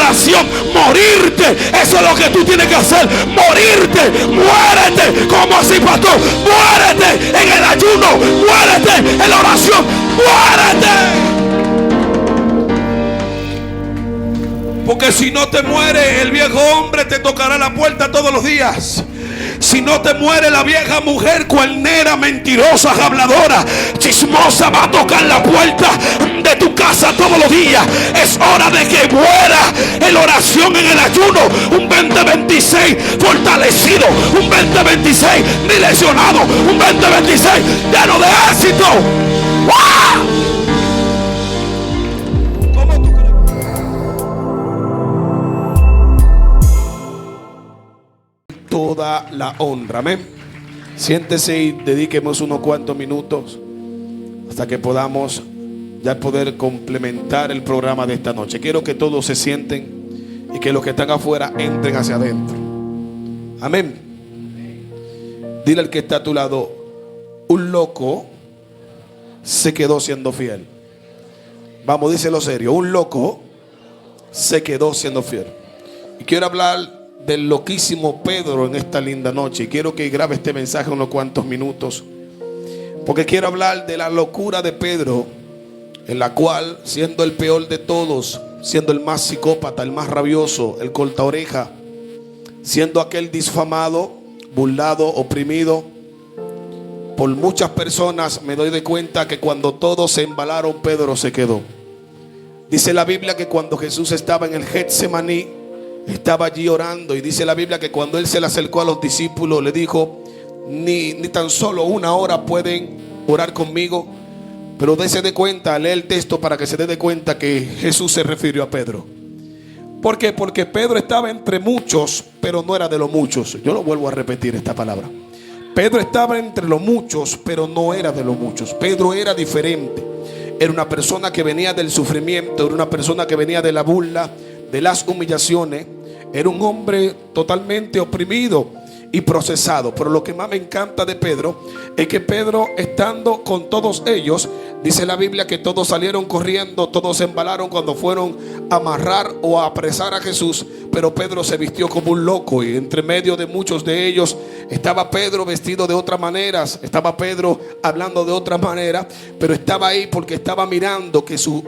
oración, morirte. Eso es lo que tú tienes que hacer, morirte, muérete. ¿Cómo así, pastor? Muérete en el ayuno, muérete en la oración, muérete. Porque si no te muere, el viejo hombre te tocará la puerta todos los días. Si no te muere, la vieja mujer cuernera, mentirosa, habladora, chismosa, va a tocar la puerta de tu casa todos los días. Es hora de que muera en la oración, en el ayuno. Un 2026 fortalecido, un 2026 lesionado, un 2026 lleno de éxito. ¡Wow! Toda la honra, amén. Siéntese y dediquemos unos cuantos minutos hasta que podamos ya poder complementar el programa de esta noche. Quiero que todos se sienten y que los que están afuera entren hacia adentro. Amén. Dile al que está a tu lado: un loco se quedó siendo fiel. Vamos, díselo serio: un loco se quedó siendo fiel. Y quiero hablar del loquísimo Pedro en esta linda noche. Y quiero que grabe este mensaje unos cuantos minutos, porque quiero hablar de la locura de Pedro, en la cual, siendo el peor de todos, siendo el más psicópata, el más rabioso, el corta oreja, siendo aquel difamado, burlado, oprimido por muchas personas, me doy de cuenta que cuando todos se embalaron, Pedro se quedó. Dice la Biblia que cuando Jesús estaba en el Getsemaní, estaba allí orando, y dice la Biblia que cuando él se le acercó a los discípulos, le dijo: ni tan solo una hora pueden orar conmigo. Pero dése de cuenta, lee el texto para que se dé de cuenta que Jesús se refirió a Pedro. ¿Por qué? Porque Pedro estaba entre muchos, pero no era de los muchos. Yo lo vuelvo a repetir esta palabra. Pedro estaba entre los muchos, pero no era de los muchos. Pedro era diferente. Era una persona que venía del sufrimiento, era una persona que venía de la burla, de las humillaciones. Era un hombre totalmente oprimido y procesado. Pero lo que más me encanta de Pedro es que Pedro, estando con todos ellos, dice la Biblia que todos salieron corriendo, todos se embalaron cuando fueron a amarrar o a apresar a Jesús. Pero Pedro se vistió como un loco, y entre medio de muchos de ellos estaba Pedro vestido de otra manera, estaba Pedro hablando de otra manera, pero estaba ahí porque estaba mirando que su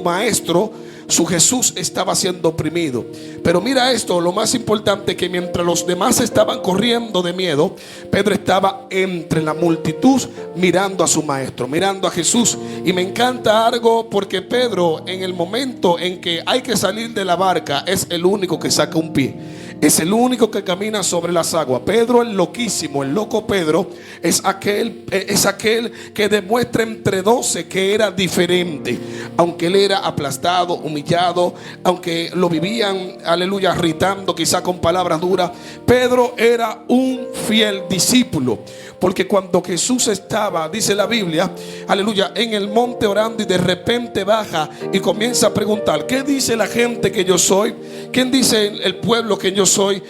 maestro, su Jesús, estaba siendo oprimido. Pero mira esto, lo más importante, que mientras los demás estaban corriendo de miedo, Pedro estaba entre la multitud mirando a su maestro, mirando a Jesús. Y me encanta algo, porque Pedro, en el momento en que hay que salir de la barca, es el único que saca un pie. Es el único que camina sobre las aguas. Pedro, el loquísimo, el loco Pedro, es aquel que demuestra entre 12 que era diferente. Aunque él era aplastado, humillado, aunque lo vivían, aleluya, irritando, quizá con palabras duras, Pedro era un fiel discípulo. Porque cuando Jesús estaba, dice la Biblia, aleluya, en el monte orando, y de repente baja y comienza a preguntar: ¿qué dice la gente que yo soy? ¿Quién dice el pueblo que yo soy?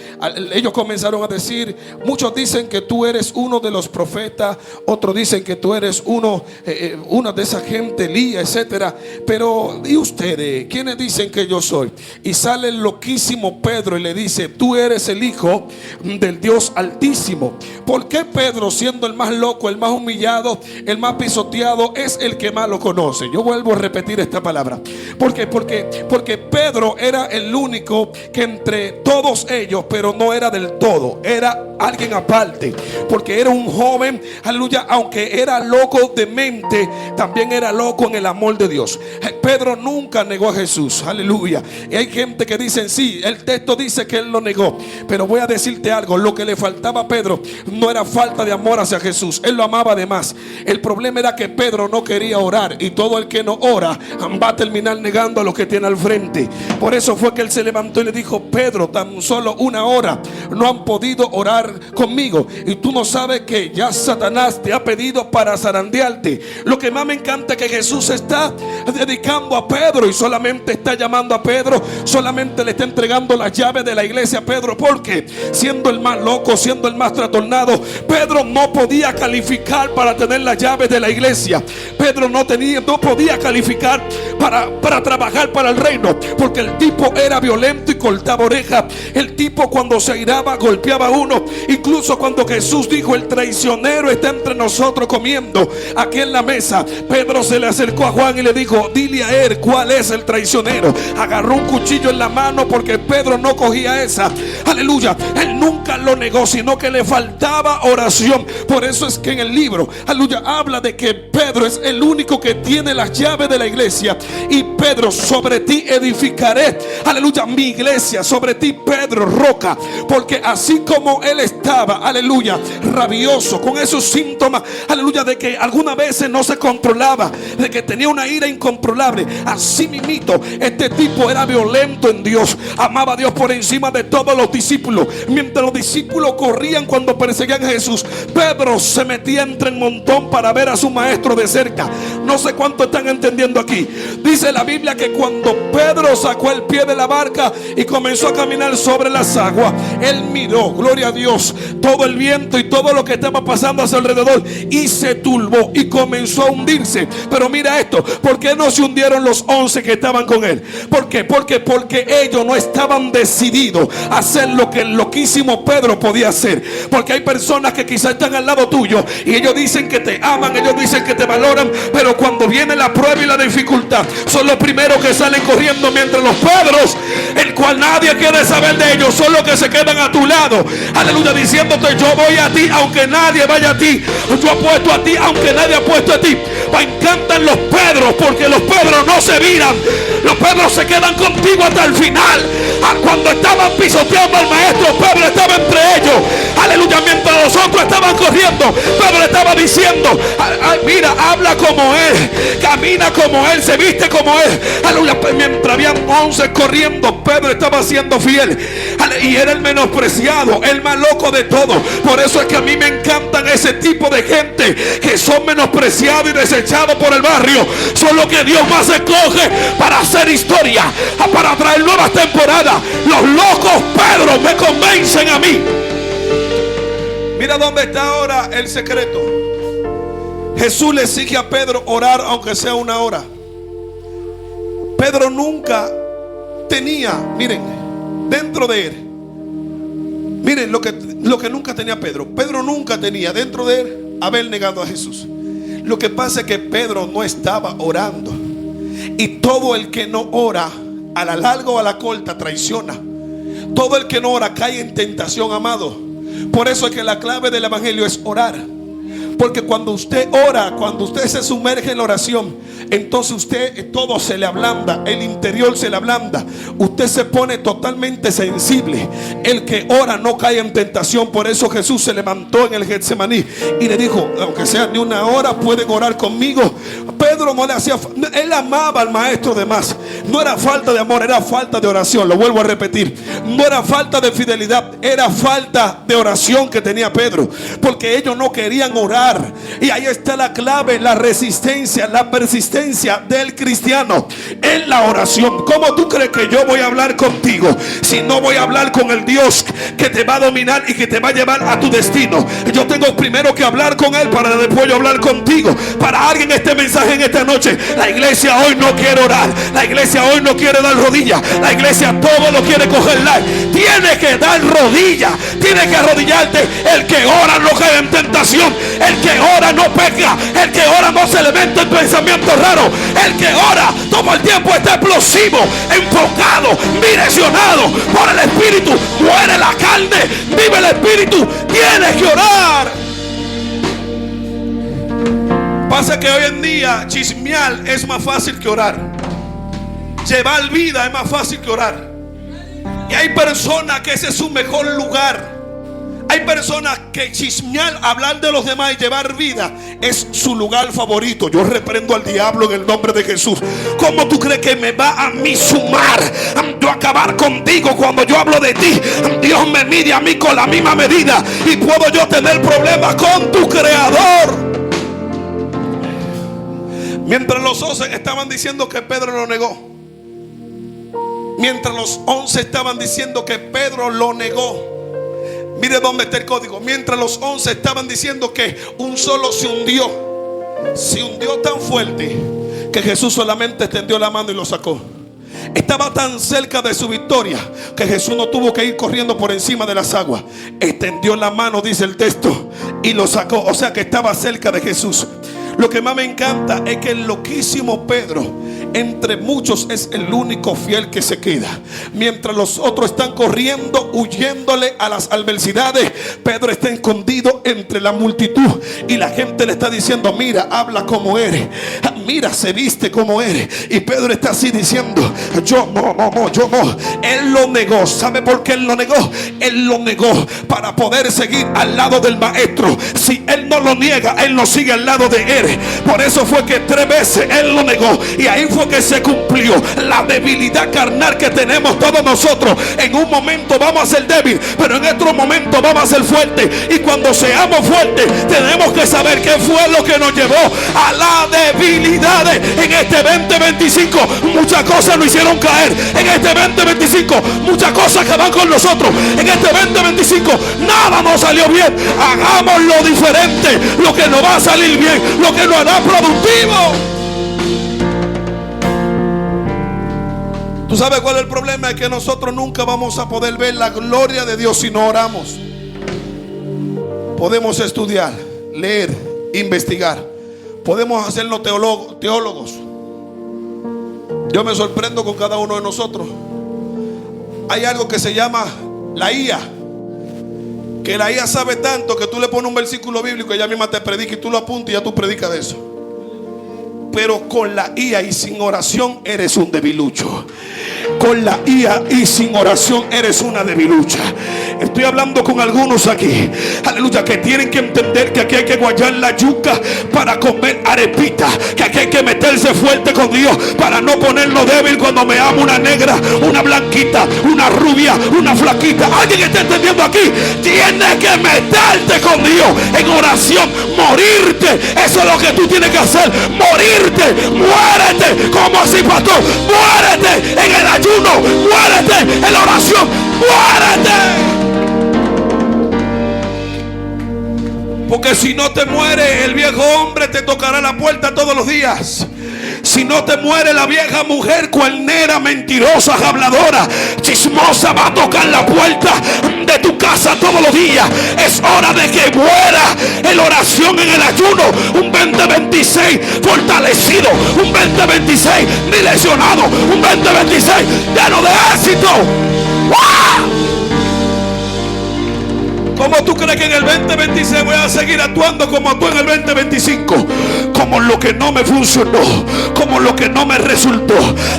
Ellos comenzaron a decir: muchos dicen que tú eres uno de los profetas, otros dicen que tú eres una de esa gente, Elías, etcétera. Pero ¿y ustedes? ¿Quiénes dicen que yo soy? Y sale el loquísimo Pedro y le dice: tú eres el Hijo del Dios Altísimo. ¿Por qué Pedro, siendo el más loco, el más humillado, el más pisoteado, es el que más lo conoce? Yo vuelvo a repetir esta palabra. ¿Por qué? Porque Pedro era el único que entre todos ellos, pero no era del todo, era alguien aparte, porque era un joven, aleluya, aunque era loco de mente, también era loco en el amor de Dios. Pedro nunca negó a Jesús, aleluya. Y hay gente que dicen: sí, el texto dice que él lo negó, pero voy a decirte algo: lo que le faltaba a Pedro no era falta de amor hacia Jesús, él lo amaba además. El problema era que Pedro no quería orar, y todo el que no ora va a terminar negando a los que tiene al frente. Por eso fue que él se levantó y le dijo: Pedro, tan solo solo una hora no han podido orar conmigo. Y tú no sabes que ya Satanás te ha pedido para zarandearte. Lo que más me encanta es que Jesús está dedicando a Pedro y solamente está llamando a Pedro, solamente le está entregando las llaves de la iglesia a Pedro, porque siendo el más loco, siendo el más trastornado, Pedro no podía calificar para tener las llaves de la iglesia. Pedro no podía calificar para trabajar para el reino, porque el tipo era violento y cortaba orejas. El tipo cuando se airaba golpeaba a uno. Incluso cuando Jesús dijo: el traicionero está entre nosotros comiendo aquí en la mesa, Pedro se le acercó a Juan y le dijo: dile a él cuál es el traicionero. Agarró un cuchillo en la mano, porque Pedro no cogía esa. Aleluya. Él nunca lo negó, sino que le faltaba oración. Por eso es que en el libro, aleluya, habla de que Pedro es el único que tiene las llaves de la iglesia. Y Pedro: sobre ti edificaré, aleluya, mi iglesia. Sobre ti, Pedro, roca. Porque así como él estaba, aleluya, rabioso, con esos síntomas, aleluya, de que algunas veces no se controlaba, de que tenía una ira incontrolable, así mismito este tipo era violento en Dios. Amaba a Dios por encima de todos los discípulos. Mientras los discípulos corrían cuando perseguían a Jesús, Pedro se metía entre el montón para ver a su maestro de cerca. No sé cuánto están entendiendo aquí. Dice la Biblia que cuando Pedro sacó el pie de la barca y comenzó a caminar sobre las aguas, él miró, gloria a Dios, todo el viento y todo lo que estaba pasando a su alrededor, y se turbó y comenzó a hundirse. Pero mira esto: ¿por qué no se hundieron los 11 que estaban con él? ¿Por qué? Porque ellos no estaban decididos a hacer lo que el loquísimo Pedro podía hacer. Porque hay personas que quizás están al lado tuyo y ellos dicen que te aman, ellos dicen que te valoran, pero cuando viene la prueba y la dificultad, son los primeros que salen corriendo, mientras los Pedros, el cual nadie quiere saber de ellos, son los que se quedan a tu lado, aleluya, diciéndote: yo voy a ti aunque nadie vaya a ti, yo apuesto a ti aunque nadie apuesto a ti. Me encantan los Pedros, porque los Pedros no se viran, los Pedros se quedan contigo hasta el final. Cuando estaban pisoteando al maestro, Pedro estaba entre ellos, aleluya. Mientras los otros estaban corriendo, Pedro estaba diciendo: mira, habla como él, camina como él, se viste como él, aleluya. Mientras habían 11 corriendo, Pedro estaba siendo fiel, y era el menospreciado, el más loco de todos. Por eso es que a mí me encantan ese tipo de gente que son menospreciados y desechados por el barrio. Son los que Dios más escoge para hacer historia, para traer nuevas temporadas. Los locos Pedro me convencen a mí. Mira dónde está ahora el secreto. Jesús le exige a Pedro orar aunque sea una hora. Pedro nunca tenía, miren, dentro de él, miren lo que nunca tenía Pedro. Pedro nunca tenía dentro de él haber negado a Jesús. Lo que pasa es que Pedro no estaba orando. Y todo el que no ora, a la larga o a la corta, traiciona. Todo el que no ora cae en tentación, amado. Por eso es que la clave del evangelio es orar. Porque cuando usted ora, cuando usted se sumerge en la oración, entonces usted todo se le ablanda, el interior se le ablanda, usted se pone totalmente sensible. El que ora no cae en tentación. Por eso Jesús se levantó en el Getsemaní y le dijo: aunque sea ni una hora, pueden orar conmigo. Pedro no le hacía, él amaba al maestro de más. No era falta de amor, era falta de oración. Lo vuelvo a repetir: no era falta de fidelidad, era falta de oración que tenía Pedro, porque ellos no querían orar. Y ahí está la clave, la resistencia, la persistencia del cristiano en la oración. ¿Cómo tú crees que yo voy a hablar contigo si no voy a hablar con el Dios que te va a dominar y que te va a llevar a tu destino? Yo tengo primero que hablar con él para después yo hablar contigo. Para alguien este mensaje en esta noche: la iglesia hoy no quiere orar, la iglesia hoy no quiere dar rodillas, la iglesia todo lo quiere coger live. Tiene que dar rodillas, tiene que arrodillarte. El que ora no cae en tentación, el que ora no peca, el que ora no se le mete en pensamientos raros, el que ora todo el tiempo está explosivo, enfocado, direccionado por el Espíritu. Muere la carne, vive el Espíritu. Tienes que orar. Pasa que hoy en día chismear es más fácil que orar. Llevar vida es más fácil que orar. Y hay personas que ese es su mejor lugar. Hay personas que chismear, hablar de los demás y llevar vida es su lugar favorito. Yo reprendo al diablo en el nombre de Jesús. ¿Cómo tú crees que me va a mí sumar? Yo acabar contigo, cuando yo hablo de ti, Dios me mide a mí con la misma medida. Y puedo yo tener problemas con tu Creador. Mientras los 11 estaban diciendo que Pedro lo negó, mientras los 11 estaban diciendo que Pedro lo negó, mire dónde está el código. Mientras los 11 estaban diciendo que un solo se hundió tan fuerte que Jesús solamente extendió la mano y lo sacó. Estaba tan cerca de su victoria que Jesús no tuvo que ir corriendo por encima de las aguas. Extendió la mano, dice el texto, y lo sacó. O sea que estaba cerca de Jesús. Lo que más me encanta es que el loquísimo Pedro, entre muchos, es el único fiel que se queda. Mientras los otros están corriendo, huyéndole a las adversidades, Pedro está escondido entre la multitud. Y la gente le está diciendo: mira, habla como eres, mira, se viste como eres. Y Pedro está así diciendo: yo no. Él lo negó. ¿Sabe por qué él lo negó? Él lo negó para poder seguir al lado del maestro. Si él no lo niega, él no sigue al lado de él. Por eso fue que 3 veces él lo negó. Y ahí fue que se cumplió la debilidad carnal que tenemos todos nosotros. En un momento vamos a ser débil, pero en otro momento vamos a ser fuertes. Y cuando seamos fuertes, tenemos que saber qué fue lo que nos llevó a la debilidad. En este 2025 muchas cosas nos hicieron caer. En este 2025 muchas cosas que van con nosotros. En este 2025 nada nos salió bien. Hagámoslo diferente. Lo que nos va a salir bien, lo que nos hará productivo. ¿Tú sabes cuál es el problema? Es que nosotros nunca vamos a poder ver la gloria de Dios si no oramos. Podemos estudiar, leer, investigar. Podemos hacernos teólogos. Yo me sorprendo con cada uno de nosotros. Hay algo que se llama la IA. Que la IA sabe tanto que tú le pones un versículo bíblico y ella misma te predica y tú lo apuntas y ya tú predicas de eso. Pero con la IA y sin oración eres un debilucho. Con la IA y sin oración eres una debilucha. Estoy hablando con algunos aquí, aleluya, que tienen que entender que aquí hay que guayar la yuca para comer arepita. Que aquí hay que meterse fuerte con Dios para no ponerlo débil cuando me amo una negra, una blanquita, una rubia, una flaquita. ¿Alguien está entendiendo aquí? Tienes que meterte con Dios en oración, morirte. Eso es lo que tú tienes que hacer, morirte, muérete. ¿Cómo así, pastor? Muérete en el ayuno, muérete en la oración, muérete. Porque si no te muere, el viejo hombre te tocará la puerta todos los días. Si no te muere, la vieja mujer cuernera, mentirosa, habladora, chismosa, va a tocar la puerta de tu casa todos los días. Es hora de que muera en la oración, en el ayuno. Un 2026 fortalecido, un 2026 ni lesionado, un 2026 lleno de éxito. ¡Wow! ¿Cómo tú crees que en el 2026 voy a seguir actuando como actué en el 2025? Como lo que no me funcionó, como lo que no me resultó.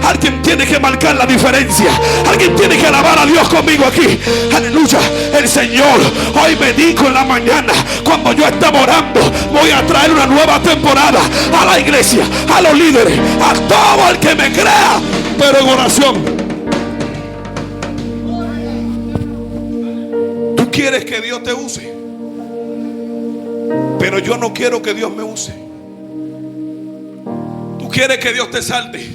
Alguien tiene que marcar la diferencia. Alguien tiene que alabar a Dios conmigo aquí. Aleluya. El Señor hoy me dijo en la mañana, cuando yo estaba orando: voy a traer una nueva temporada a la iglesia, a los líderes, a todo el que me crea, pero en oración. Quieres que Dios te use, pero yo no quiero que Dios me use. Tú quieres que Dios te salte,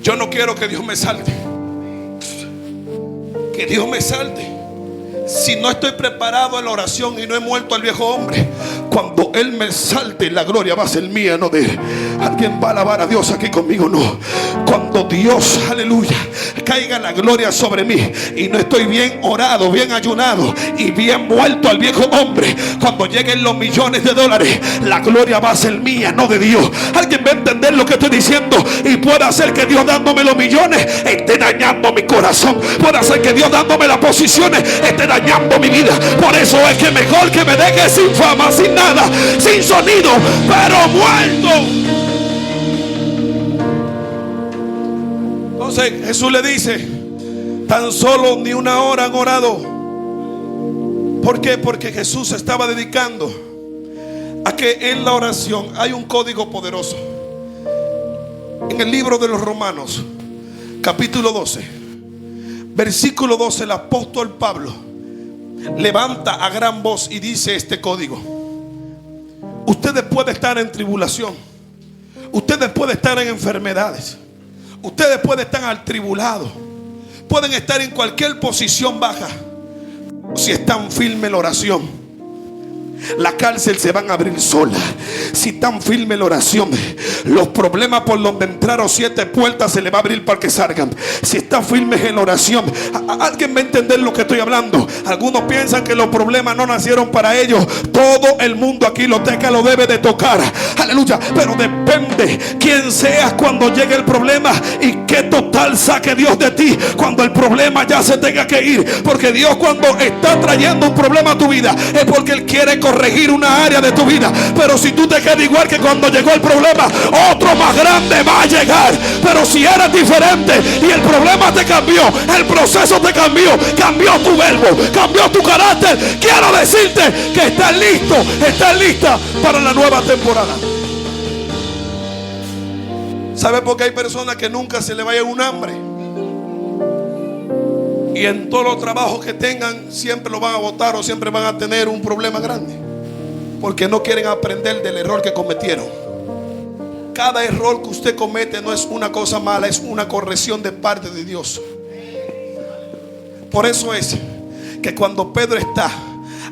yo no quiero que Dios me salte. Que Dios me salte. Si no estoy preparado en la oración y no he muerto al viejo hombre, cuando Él me salte, la gloria va a ser mía, no de Él. ¿Alguien va a alabar a Dios aquí conmigo? No. Cuando Dios, aleluya, caiga la gloria sobre mí y no estoy bien orado, bien ayunado y bien muerto al viejo hombre, cuando lleguen los millones de dólares, la gloria va a ser mía, no de Dios. ¿Alguien va a entender lo que estoy diciendo? Y puede hacer que Dios dándome los millones esté dañando mi corazón. Puede hacer que Dios dándome las posiciones esté dañando mi vida. Por eso es que mejor que me deje sin fama, sin nada, sin sonido, pero muerto. Entonces Jesús le dice: tan solo ni una hora han orado. ¿Por qué? Porque Jesús se estaba dedicando a que en la oración hay un código poderoso. En el libro de los Romanos, capítulo 12, Versículo 12, el apóstol Pablo levanta a gran voz y dice este código: ustedes pueden estar en tribulación, ustedes pueden estar en enfermedades, ustedes pueden estar atribulados, pueden estar en cualquier posición baja. Si están firmes en la oración, la cárcel se van a abrir sola. Si están firmes en la oración, los problemas por donde entraron 7 puertas se le va a abrir para que salgan. Si están firmes en la oración, alguien va a entender lo que estoy hablando. Algunos piensan que los problemas no nacieron para ellos. Todo el mundo aquí lo debe de tocar. Aleluya. Pero depende quién seas cuando llegue el problema y qué total saque Dios de ti cuando el problema ya se tenga que ir. Porque Dios, cuando está trayendo un problema a tu vida, es porque Él quiere corregir una área de tu vida. Pero si tú te quedas igual que cuando llegó el problema, otro más grande va a llegar. Pero si eres diferente y el problema te cambió, el proceso te cambió, cambió tu verbo, cambió tu carácter, quiero decirte que estás listo, estás lista para la nueva temporada. ¿Sabe por qué hay personas que nunca se le vaya un hambre? Y en todos los trabajos que tengan siempre lo van a botar o siempre van a tener un problema grande. Porque no quieren aprender del error que cometieron. Cada error que usted comete no es una cosa mala, es una corrección de parte de Dios. Por eso es que cuando Pedro está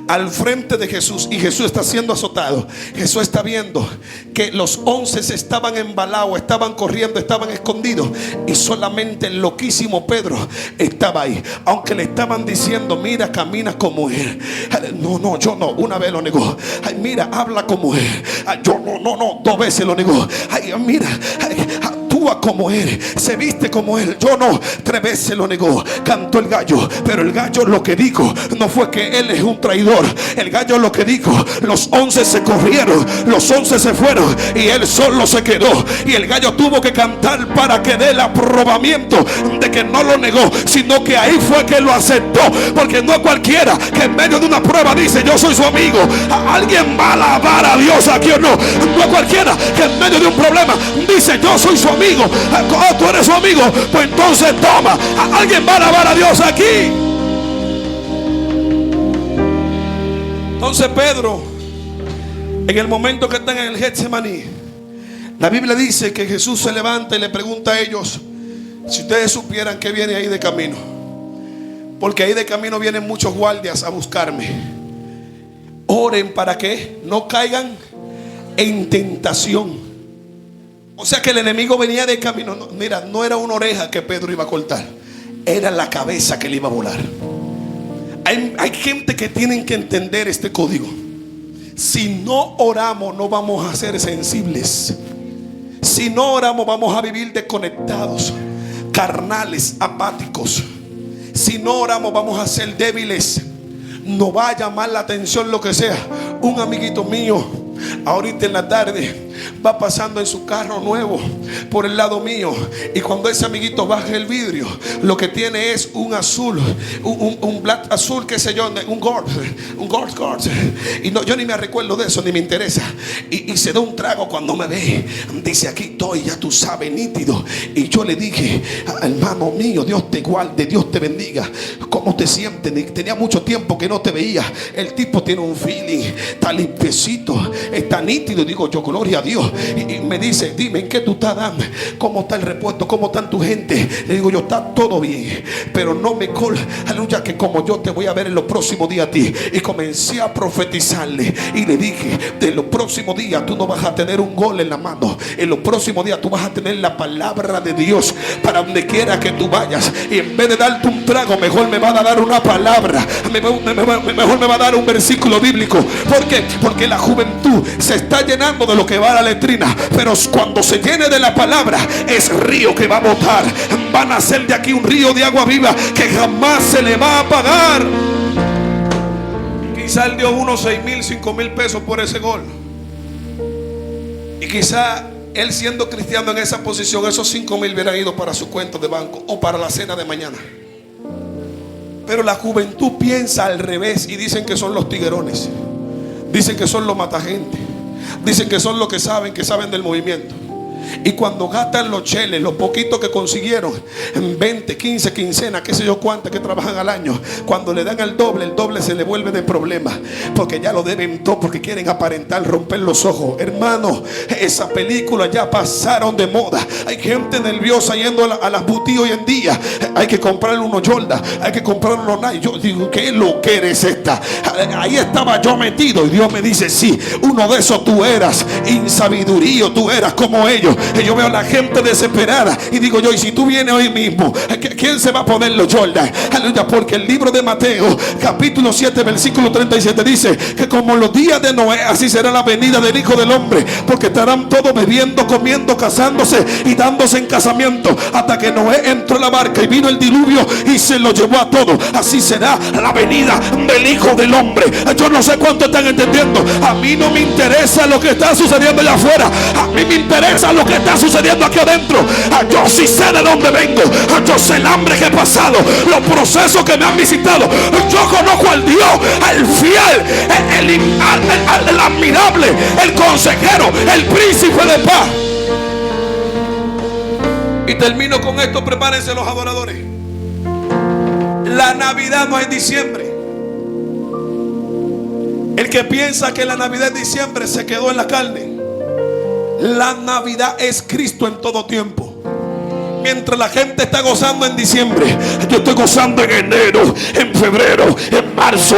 al frente de Jesús y Jesús está siendo azotado, Jesús está viendo que los 11 estaban embalados, estaban corriendo, estaban escondidos, y solamente el loquísimo Pedro estaba ahí. Aunque le estaban diciendo: mira, camina como él. No, yo no. Una vez lo negó. Ay, mira, habla como él. Ay, yo no. 2 veces lo negó. Ay, mira, actúa como él, se viste como él. Yo no. 3 veces lo negó. Cantó el gallo, pero el gallo lo que dijo no fue que él es un traidor. El gallo lo que dijo: los 11 se corrieron, los 11 se fueron y él solo se quedó. Y el gallo tuvo que cantar para que dé el aprobamiento de que no lo negó, sino que ahí fue que lo aceptó. Porque no es cualquiera que en medio de una prueba dice: yo soy su amigo. ¿Alguien va a alabar a Dios aquí o no? No es cualquiera que en medio de un problema dice: yo soy su amigo. Oh, tú eres su amigo, pues entonces toma. ¿Alguien va a alabar a Dios aquí? Entonces Pedro, en el momento que están en el Getsemaní, la Biblia dice que Jesús se levanta y le pregunta a ellos: si ustedes supieran qué viene ahí de camino, porque ahí de camino vienen muchos guardias a buscarme. Oren para que no caigan en tentación. O sea que el enemigo venía de camino. Mira, no era una oreja que Pedro iba a cortar, era la cabeza que le iba a volar. Hay gente que tienen que entender este código. Si no oramos, no vamos a ser sensibles. Si no oramos, vamos a vivir desconectados, carnales, apáticos. Si no oramos, vamos a ser débiles. No va a llamar la atención lo que sea. Un amiguito mío, ahorita en la tarde, va pasando en su carro nuevo por el lado mío, y cuando ese amiguito baja el vidrio, lo que tiene es un azul, un black azul, qué sé yo, un gold. Y no, yo ni me recuerdo de eso, ni me interesa. Y se da un trago cuando me ve. Dice: aquí estoy, ya tú sabes, nítido. Y yo le dije: hermano mío, Dios te guarde, Dios te bendiga. ¿Cómo te sientes? Tenía mucho tiempo que no te veía. El tipo tiene un feeling, está limpiecito, está nítido. Digo yo: gloria a Dios. Y me dice: dime, ¿en qué tú estás dando? ¿Cómo está el repuesto? ¿Cómo está tu gente? Le digo yo: está todo bien, pero no me aleluya, que como yo te voy a ver en los próximos días a ti. Y comencé a profetizarle y le dije: de los próximos días tú no vas a tener un gol en la mano. En los próximos días tú vas a tener la palabra de Dios para donde quiera que tú vayas. Y en vez de darte un trago, mejor me va a dar una palabra, mejor me va a dar un versículo bíblico. ¿Por qué? Porque la juventud se está llenando de lo que va a la letrina, pero cuando se llene de la palabra, es río que va a botar. Van a hacer de aquí un río de agua viva que jamás se le va a apagar. Quizá él dio unos 6,000, 5,000 pesos por ese gol. Y quizá él, siendo cristiano en esa posición, esos 5,000 hubieran ido para su cuenta de banco o para la cena de mañana. Pero la juventud piensa al revés y dicen que son los tiguerones, dicen que son los matagentes, dicen que son los que saben del movimiento. Y cuando gastan los cheles, los poquitos que consiguieron, en 20, 15 quincenas, qué sé yo cuántas que trabajan al año, cuando le dan el doble se le vuelve de problema, porque ya lo deben todo, porque quieren aparentar, romper los ojos. Hermano, esa película ya pasaron de moda. Hay gente nerviosa yendo a las boutiques hoy en día. Hay que comprarle unos Jordan, hay que comprarle unos Nike. Yo digo, ¿qué lo que eres esta? Ahí estaba yo metido y Dios me dice, sí, uno de esos tú eras, insabidurío, tú eras como ellos. Y yo veo a la gente desesperada y digo yo, y si tú vienes hoy mismo, ¿quién se va a poner los Jordan? Aleluya, porque el libro de Mateo capítulo 7 versículo 37 dice que como los días de Noé, así será la venida del Hijo del Hombre, porque estarán todos bebiendo, comiendo, casándose y dándose en casamiento, hasta que Noé entró en la barca y vino el diluvio y se lo llevó a todos. Así será la venida del Hijo del Hombre. Yo no sé cuánto están entendiendo. A mí no me interesa lo que está sucediendo allá afuera, a mí me interesa lo que está sucediendo aquí adentro. Yo sí sé de dónde vengo, yo sé el hambre que he pasado, los procesos que me han visitado. Yo conozco al Dios, al fiel, el admirable, el consejero, el príncipe de paz. Y termino con esto, prepárense los adoradores. La Navidad no es diciembre. El que piensa que la Navidad es diciembre se quedó en la carne. La Navidad es Cristo en todo tiempo. Mientras la gente está gozando en diciembre, yo estoy gozando en enero, en febrero, en marzo,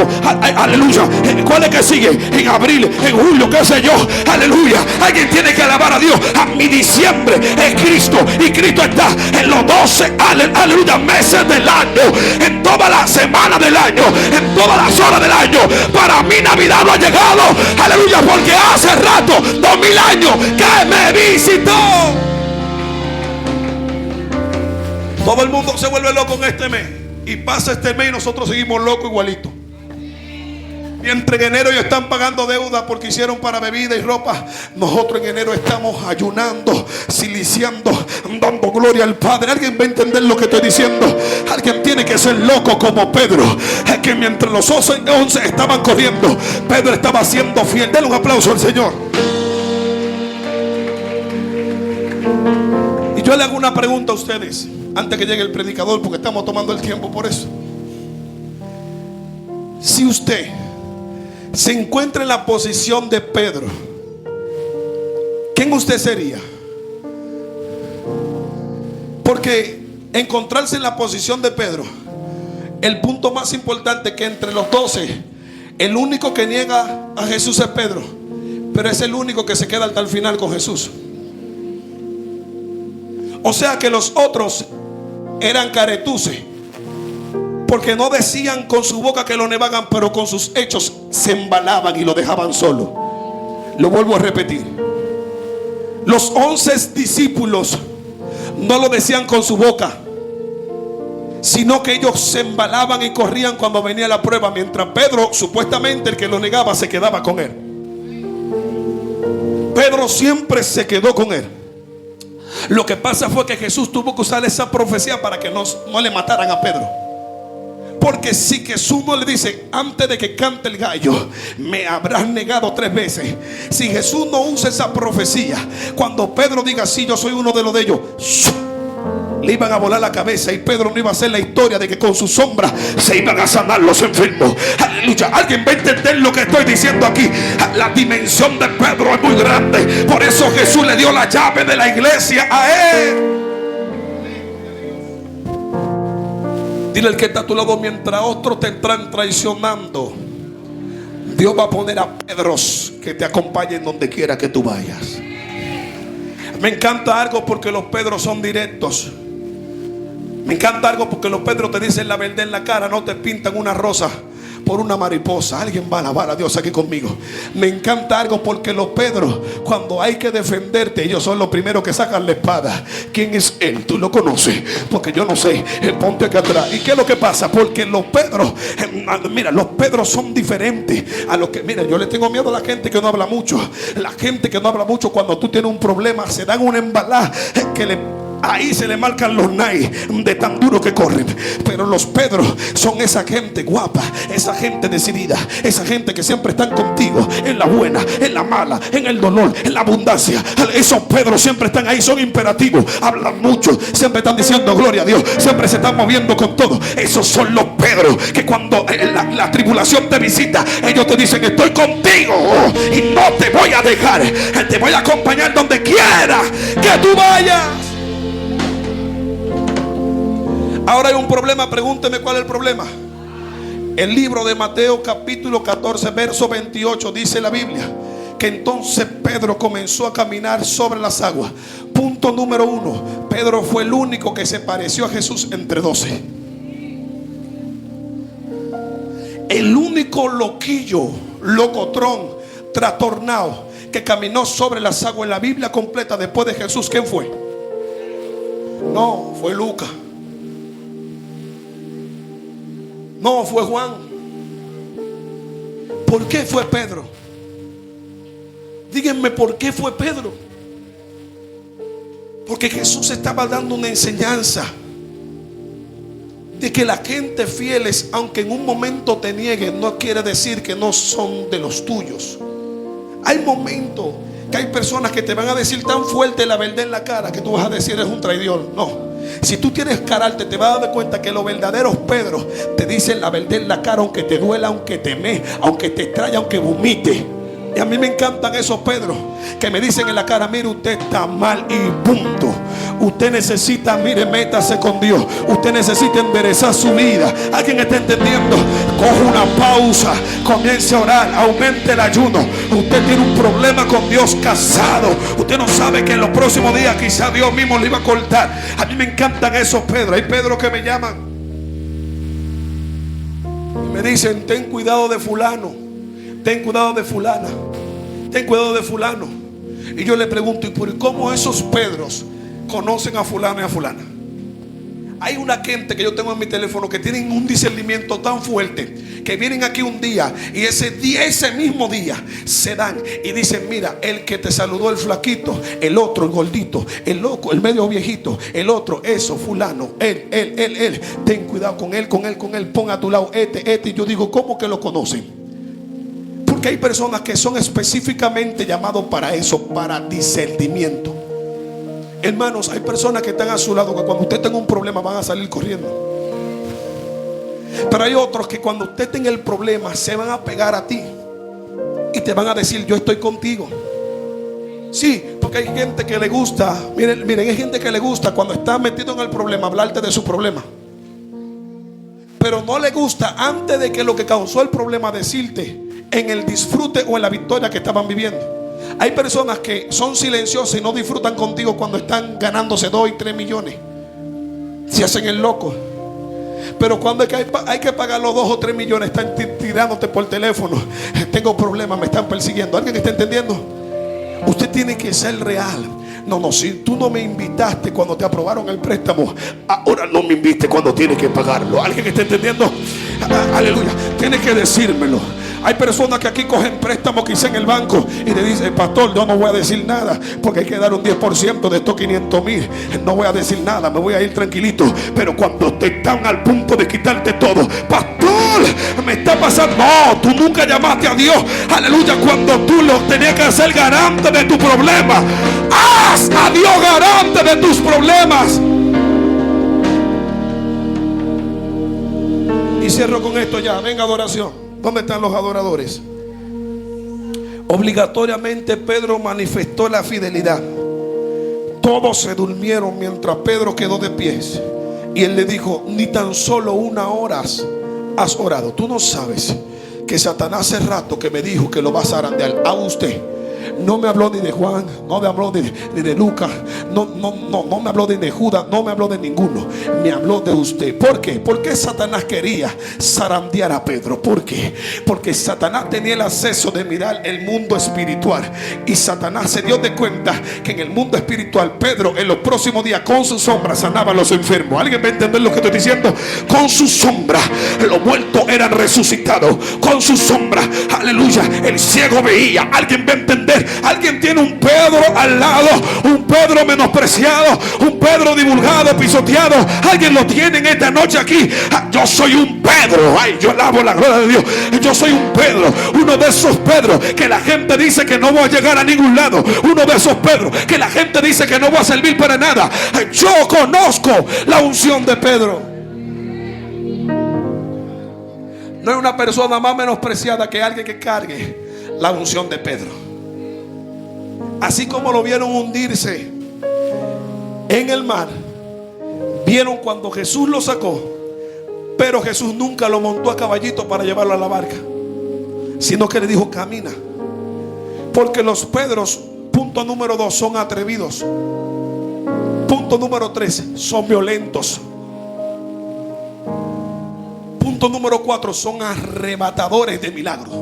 aleluya. ¿Cuál es que sigue? En abril, en julio, qué sé yo, aleluya. Alguien tiene que alabar a Dios. A mi diciembre es Cristo, y Cristo está en los 12, aleluya, meses del año, en todas las semanas del año, en todas las horas del año. Para mí Navidad no ha llegado, aleluya, porque hace rato, 2000 años que me visitó. Todo el mundo se vuelve loco en este mes, y pasa este mes y nosotros seguimos locos igualito. Mientras en enero ya están pagando deuda porque hicieron para bebida y ropa, nosotros en enero estamos ayunando, siliciando, dando gloria al Padre. ¿Alguien va a entender lo que estoy diciendo? Alguien tiene que ser loco como Pedro, que mientras los 11 estaban corriendo, Pedro estaba siendo fiel. Denle un aplauso al Señor. Y yo le hago una pregunta a ustedes antes que llegue el predicador, porque estamos tomando el tiempo por eso. Si usted se encuentra en la posición de Pedro, ¿quién usted sería? Porque encontrarse en la posición de Pedro, el punto más importante, que entre los 12, el único que niega a Jesús es Pedro, pero es el único que se queda hasta el final con Jesús. O sea que los otros eran caretuces, porque no decían con su boca que lo negaban, pero con sus hechos se embalaban y lo dejaban solo. Lo vuelvo a repetir. Los 11 discípulos no lo decían con su boca, sino que ellos se embalaban y corrían cuando venía la prueba, mientras Pedro, supuestamente el que lo negaba, se quedaba con él. Pedro siempre se quedó con él. Lo que pasa fue que Jesús tuvo que usar esa profecía para que no le mataran a Pedro. Porque si Jesús no le dice, antes de que cante el gallo, me habrás negado 3 veces. Si Jesús no usa esa profecía, cuando Pedro diga, sí, yo soy uno de los de ellos, le iban a volar la cabeza, y Pedro no iba a hacer la historia de que con su sombra se iban a sanar los enfermos. Aleluya. Alguien va a entender lo que estoy diciendo aquí. La dimensión de Pedro es muy grande. Por eso Jesús le dio la llave de la iglesia a él. Dile al que está a tu lado, mientras otros te están traicionando, Dios va a poner a Pedros que te acompañen donde quiera que tú vayas. Me encanta algo porque los Pedros son directos. Me encanta algo porque los Pedros te dicen la verdad en la cara, no te pintan una rosa por una mariposa. Alguien va a alabar a Dios aquí conmigo. Me encanta algo porque los Pedros, cuando hay que defenderte, ellos son los primeros que sacan la espada. ¿Quién es él? Tú lo conoces, porque yo no sé. Ponte acá atrás. ¿Y qué es lo que pasa? Porque los Pedros, mira, los Pedros son diferentes a los que, mira, yo le tengo miedo a la gente que no habla mucho. La gente que no habla mucho, cuando tú tienes un problema, se dan una embalada que le ahí se le marcan los nai de tan duro que corren. Pero los Pedros son esa gente guapa, esa gente decidida, esa gente que siempre están contigo en la buena, en la mala, en el dolor, en la abundancia. Esos Pedros siempre están ahí, son imperativos, hablan mucho, siempre están diciendo gloria a Dios, siempre se están moviendo con todo. Esos son los Pedros que cuando la tribulación te visita, ellos te dicen: estoy contigo y no te voy a dejar, te voy a acompañar donde quiera que tú vayas. Ahora hay un problema, pregúnteme cuál es el problema. El libro de Mateo capítulo 14 verso 28 dice la Biblia que entonces Pedro comenzó a caminar sobre las aguas. Punto número 1: Pedro fue el único que se pareció a Jesús entre 12. El único loquillo, locotrón, trastornado que caminó sobre las aguas en la Biblia completa después de Jesús, ¿quién fue? No, fue Lucas. No, fue Juan. ¿Por qué fue Pedro? Díganme, ¿por qué fue Pedro? Porque Jesús estaba dando una enseñanza de que la gente fieles, aunque en un momento te nieguen, no quiere decir que no son de los tuyos. Hay momentos que hay personas que te van a decir tan fuerte la verdad en la cara que tú vas a decir: es un traidor. No. Si tú tienes carácter, te vas a dar cuenta que los verdaderos Pedros te dicen la verdad en la cara, aunque te duela, aunque te me, aunque te extraña, aunque vomite. Y a mí me encantan esos Pedros que me dicen en la cara: mire, usted está mal y punto. Usted necesita, mire, métase con Dios. Usted necesita enderezar su vida. ¿Alguien está entendiendo? Coja una pausa, comience a orar, aumente el ayuno. Usted tiene un problema con Dios, casado. Usted no sabe que en los próximos días quizá Dios mismo le iba a cortar. A mí me encantan esos Pedros. Hay Pedros que me llaman y me dicen: ten cuidado de fulano, ten cuidado de fulana, ten cuidado de fulano. Y yo le pregunto: ¿y por cómo esos Pedros conocen a fulano y a fulana? Hay una gente que yo tengo en mi teléfono que tienen un discernimiento tan fuerte que vienen aquí un día y ese mismo día se dan y dicen: mira, el que te saludó, el flaquito, el otro, el gordito, el loco, el medio viejito, el otro, eso, fulano, él, ten cuidado con él, pon a tu lado este. Y yo digo: ¿cómo que lo conocen? Porque hay personas que son específicamente llamados para eso, para discernimiento. Hermanos, hay personas que están a su lado que cuando usted tenga un problema van a salir corriendo. Pero hay otros que cuando usted tenga el problema se van a pegar a ti y te van a decir: yo estoy contigo. Sí, porque hay gente que le gusta, miren, hay gente que le gusta cuando está metido en el problema hablarte de su problema. Pero no le gusta antes de que lo que causó el problema decirte en el disfrute o en la victoria que estaban viviendo. Hay personas que son silenciosas y no disfrutan contigo cuando están ganándose 2 y 3 millones. Se hacen el loco. Pero cuando hay que pagar los 2 o 3 millones, están tirándote por teléfono: tengo problemas, me están persiguiendo. ¿Alguien está entendiendo? Usted tiene que ser real. No, si tú no me invitaste cuando te aprobaron el préstamo, ahora no me invites cuando tienes que pagarlo. ¿Alguien está entendiendo? Aleluya. Tienes que decírmelo. Hay personas que aquí cogen préstamos quizá en el banco y te dicen: pastor, yo no voy a decir nada porque hay que dar un 10% de estos 500,000. No voy a decir nada, me voy a ir tranquilito. Pero cuando te están al punto de quitarte todo: pastor, me está pasando. No, tú nunca llamaste a Dios, aleluya, cuando tú lo tenías que hacer garante de tu problema. Haz a Dios garante de tus problemas. Y cierro con esto ya. Venga, adoración. ¿Dónde están los adoradores? Obligatoriamente Pedro manifestó la fidelidad. Todos se durmieron mientras Pedro quedó de pies. Y él le dijo: ni tan solo 1 hora has orado. Tú no sabes que Satanás hace rato que me dijo que lo vas a zarandear a usted. No me habló ni de Juan, no me habló ni de Lucas, no me habló ni de Judas, no me habló de ninguno. Me habló de usted. ¿Por qué? Porque Satanás quería zarandear a Pedro. ¿Por qué? Porque Satanás tenía el acceso de mirar el mundo espiritual. Y Satanás se dio de cuenta que en el mundo espiritual Pedro en los próximos días con su sombra sanaba a los enfermos. ¿Alguien va a entender lo que estoy diciendo? Con su sombra los muertos eran resucitados. Con su sombra, aleluya, el ciego veía. ¿Alguien va a entender entender. Alguien tiene un Pedro al lado, un Pedro menospreciado, un Pedro divulgado, pisoteado. Alguien lo tiene en esta noche aquí. Yo soy un Pedro. Ay, yo alabo la gloria de Dios. Yo soy un Pedro, uno de esos Pedro que la gente dice que no voy a llegar a ningún lado. Uno de esos Pedro que la gente dice que no va a servir para nada. Yo conozco la unción de Pedro. No hay una persona más menospreciada que alguien que cargue la unción de Pedro. Así como lo vieron hundirse en el mar, vieron cuando Jesús lo sacó, pero Jesús nunca lo montó a caballito para llevarlo a la barca, sino que le dijo: camina. Porque los Pedros, punto número 2, son atrevidos. Punto número 3, son violentos. Punto número 4, son arrebatadores de milagros.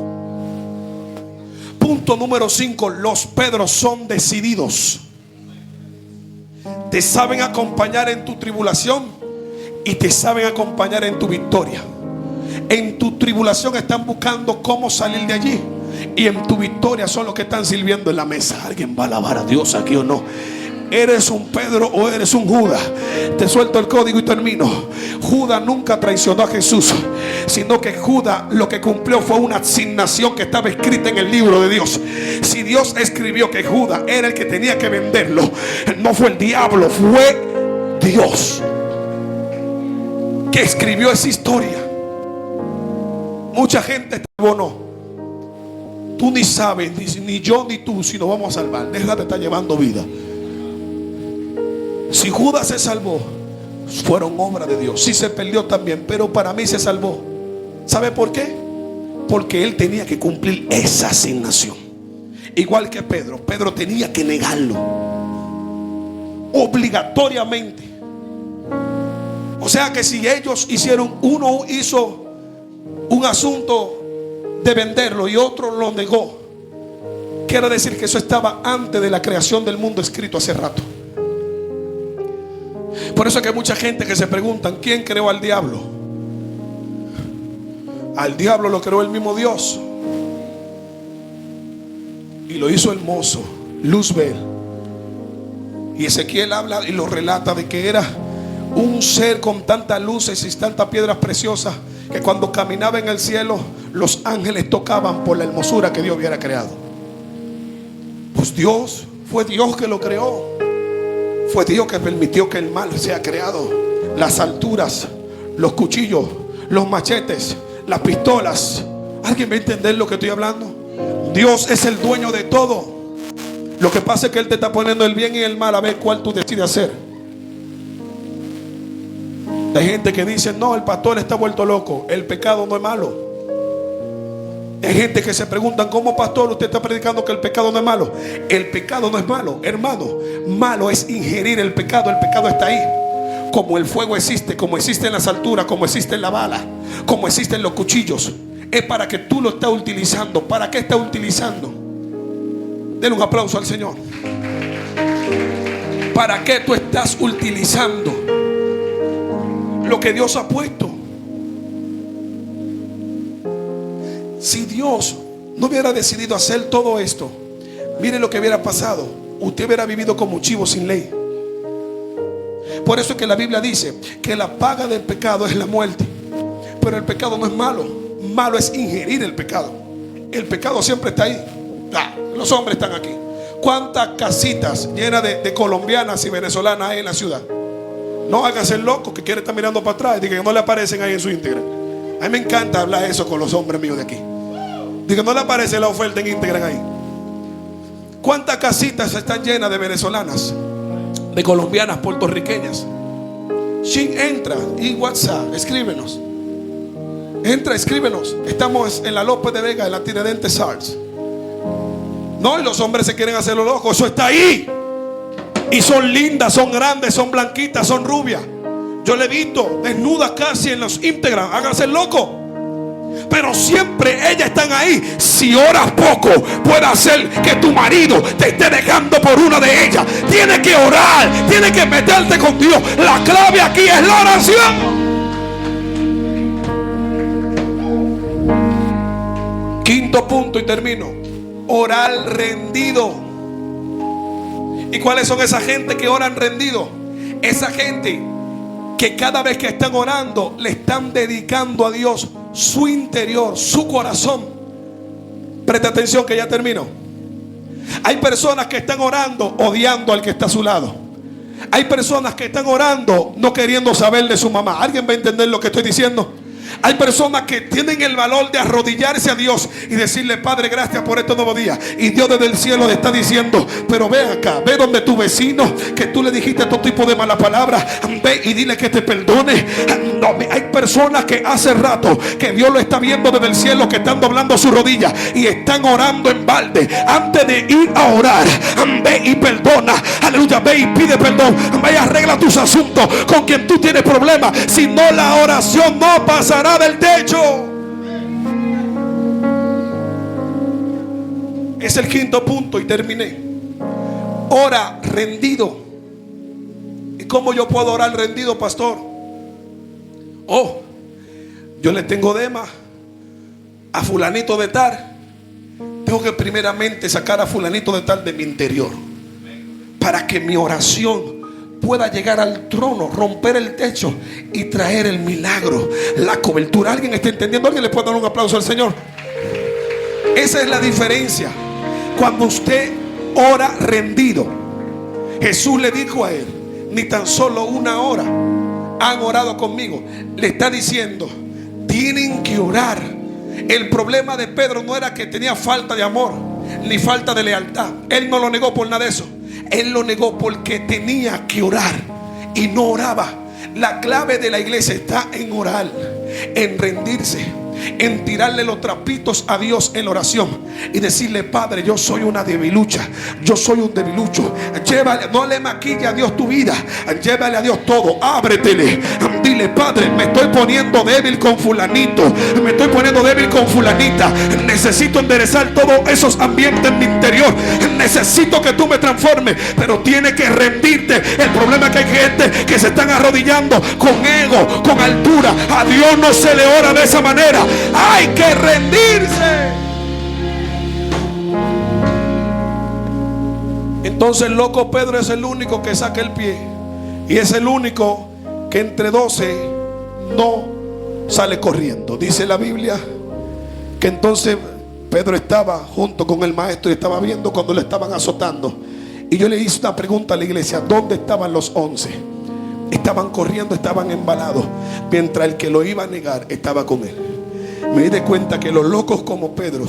Punto número 5, los Pedros son decididos. Te saben acompañar en tu tribulación y te saben acompañar en tu victoria. En tu tribulación están buscando cómo salir de allí, y en tu victoria son los que están sirviendo en la mesa. ¿Alguien va a alabar a Dios aquí o no? ¿Eres un Pedro o eres un Judas? Te suelto el código y termino. Judas nunca traicionó a Jesús, sino que Judas lo que cumplió fue una asignación que estaba escrita en el libro de Dios. Si Dios escribió que Judas era el que tenía que venderlo, no fue el diablo, fue Dios que escribió esa historia. Mucha gente está bueno. Tú ni sabes, ni yo ni tú, si nos vamos a salvar. Déjate estar llevando vida. Si Judas se salvó, fueron obra de Dios. Si se perdió también, pero para mí se salvó. ¿Sabe por qué? Porque él tenía que cumplir esa asignación. Igual que Pedro. Pedro tenía que negarlo obligatoriamente. O sea que si ellos hicieron, uno hizo un asunto de venderlo y otro lo negó, quiere decir que eso estaba antes de la creación del mundo, escrito hace rato. Por eso es que hay mucha gente que se preguntan: ¿quién creó al diablo? Al diablo lo creó el mismo Dios, y lo hizo hermoso, Luzbel. Y Ezequiel habla y lo relata de que era un ser con tantas luces y tantas piedras preciosas que cuando caminaba en el cielo, los ángeles tocaban por la hermosura que Dios hubiera creado. Pues Dios, fue Dios que lo creó. Fue Dios que permitió que el mal sea creado. Las alturas, los cuchillos, los machetes, las pistolas. ¿Alguien va a entender lo que estoy hablando? Dios es el dueño de todo. Lo que pasa es que Él te está poniendo el bien y el mal a ver cuál tú decides hacer. Hay gente que dice: no, el pastor está vuelto loco. El pecado no es malo. Hay gente que se preguntan: ¿cómo, pastor, usted está predicando que el pecado no es malo? El pecado no es malo, hermano. Malo es ingerir el pecado. El pecado está ahí. Como el fuego existe, como existe en las alturas, como existe en la bala, como existen los cuchillos. Es para que tú lo estás utilizando. ¿Para qué estás utilizando? Denle un aplauso al Señor. ¿Para qué tú estás utilizando lo que Dios ha puesto? Si Dios no hubiera decidido hacer todo esto, mire lo que hubiera pasado. Usted hubiera vivido como chivo sin ley. Por eso es que la Biblia dice que la paga del pecado es la muerte. Pero el pecado no es malo. Malo es ingerir el pecado. El pecado siempre está ahí. Los hombres están aquí. ¿Cuántas casitas llenas de colombianas y venezolanas hay en la ciudad? No hágase el loco que quiere estar mirando para atrás y diga que no le aparecen ahí en su Instagram. A mí me encanta hablar eso con los hombres míos de aquí. Diga, no le aparece la oferta en Instagram ahí. ¿Cuántas casitas están llenas de venezolanas, de colombianas, puertorriqueñas? Shin, entra y WhatsApp, escríbenos. Entra, escríbenos. Estamos en la López de Vega, en la Tiradentes Arts. No, y los hombres se quieren hacer lo loco. Eso está ahí. Y son lindas, son grandes, son blanquitas, son rubias. Yo le he visto desnudas casi en los Instagram. Háganse el loco. Pero siempre ellas están ahí. Si oras poco, puede hacer que tu marido te esté dejando por una de ellas. Tienes que orar, tienes que meterte con Dios. La clave aquí es la oración. Quinto punto y termino. orar rendido. ¿Y cuáles son esa gente que oran rendido? Esa gente que cada vez que están orando le están dedicando a Dios su interior, su corazón. Presta atención que ya termino. Hay personas que están orando odiando al que está a su lado. Hay personas que están orando no queriendo saber de su mamá. ¿Alguien va a entender lo que estoy diciendo? Hay personas que tienen el valor de arrodillarse a Dios y decirle: Padre, gracias por este nuevo día. Y Dios desde el cielo le está diciendo: pero ve acá, ve donde tu vecino que tú le dijiste todo tipo de malas palabras, ve y dile que te perdone. No, hay personas que hace rato que Dios lo está viendo desde el cielo, que están doblando sus rodillas y están orando en balde. Antes de ir a orar, ve y perdona. Aleluya, ve y pide perdón. Ve y arregla tus asuntos con quien tú tienes problemas. Si no, la oración no pasará del techo. Es el quinto punto y terminé. Ora rendido. ¿Y cómo yo puedo orar rendido, pastor? Oh, yo le tengo dema a fulanito de tal. Tengo que primeramente sacar a fulanito de tal de mi interior, para que mi oración pueda llegar al trono, romper el techo y traer el milagro, la cobertura. ¿Alguien está entendiendo? ¿Alguien le puede dar un aplauso al Señor? Esa es la diferencia. Cuando usted ora rendido, Jesús le dijo a él: ni tan solo una hora han orado conmigo. Le está diciendo: tienen que orar. El problema de Pedro no era que tenía falta de amor ni falta de lealtad. Él no lo negó por nada de eso. Él lo negó porque tenía que orar y no oraba. La clave de la iglesia está en orar, en rendirse, en tirarle los trapitos a Dios en la oración y decirle: Padre, yo soy una debilucha, yo soy un debilucho. Llévale, no le maquille a Dios tu vida, llévale a Dios todo. Ábretele, dile: Padre, me estoy poniendo débil con fulanito, me estoy poniendo débil con fulanita. Necesito enderezar todos esos ambientes en mi interior. Necesito que tú me transformes, pero tienes que rendirte. El problema es que hay gente que se están arrodillando con ego, con altura. A Dios no se le ora de esa manera. Hay que rendirse. Entonces el loco Pedro es el único que saca el pie, y es el único que entre 12 no sale corriendo. Dice la Biblia que entonces Pedro estaba junto con el maestro y estaba viendo cuando le estaban azotando. Y yo le hice una pregunta a la iglesia: ¿dónde estaban los 11? Estaban corriendo, estaban embalados, mientras el que lo iba a negar estaba con él. Me di cuenta que los locos como Pedro,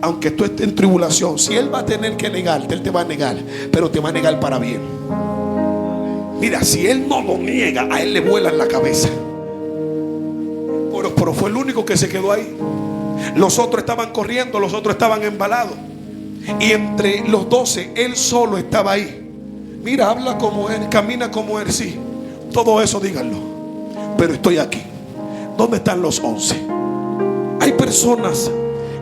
aunque tú estés en tribulación, si él va a tener que negarte, él te va a negar, pero te va a negar para bien. Mira, si él no lo niega, a él le vuela en la cabeza. Pero fue el único que se quedó ahí. Los otros estaban corriendo, los otros estaban embalados. Y entre los 12, él solo estaba ahí. Mira, habla como él, camina como él, sí. Todo eso díganlo. Pero estoy aquí. ¿Dónde están los 11? Hay personas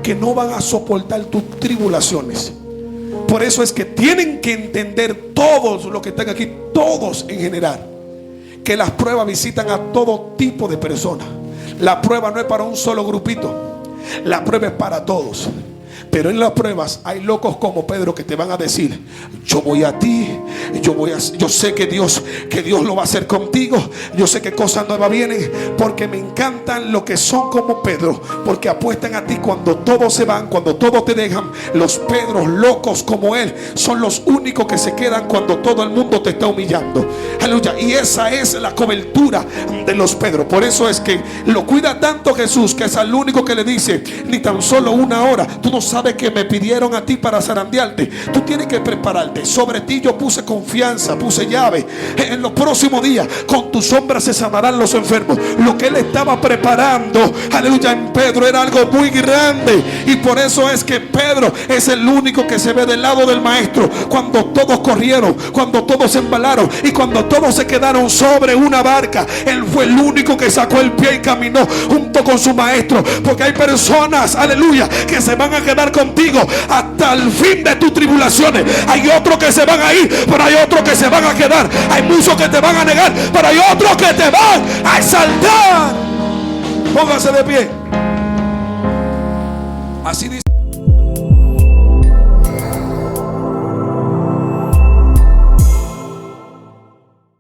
que no van a soportar tus tribulaciones. Por eso es que tienen que entender todos los que están aquí, todos en general, que las pruebas visitan a todo tipo de personas. La prueba no es para un solo grupito, la prueba es para todos. Pero en las pruebas hay locos como Pedro que te van a decir: yo voy a ti, yo sé que Dios lo va a hacer contigo, yo sé que cosas nuevas vienen. Porque me encantan los que son como Pedro, porque apuestan a ti cuando todos se van, cuando todos te dejan. Los Pedros locos como él son los únicos que se quedan cuando todo el mundo te está humillando. Aleluya. Y esa es la cobertura de los Pedros. Por eso es que lo cuida tanto Jesús, que es el único que le dice: ni tan solo una hora. Tú no sabes que me pidieron a ti para zarandearte. Tú tienes que prepararte. Sobre ti yo puse confianza, puse llave. En los próximos días con tu sombra se sanarán los enfermos. Lo que él estaba preparando, aleluya, en Pedro era algo muy grande. Y por eso es que Pedro es el único que se ve del lado del maestro. Cuando todos corrieron, cuando todos se embalaron y cuando todos se quedaron sobre una barca, él fue el único que sacó el pie y caminó junto con su maestro. Porque hay personas, aleluya, que se van a quedar contigo hasta el fin de tus tribulaciones. Hay otros que se van a ir, pero hay otros que se van a quedar. Hay muchos que te van a negar, pero hay otros que te van a exaltar. Póngase de pie. Así dice.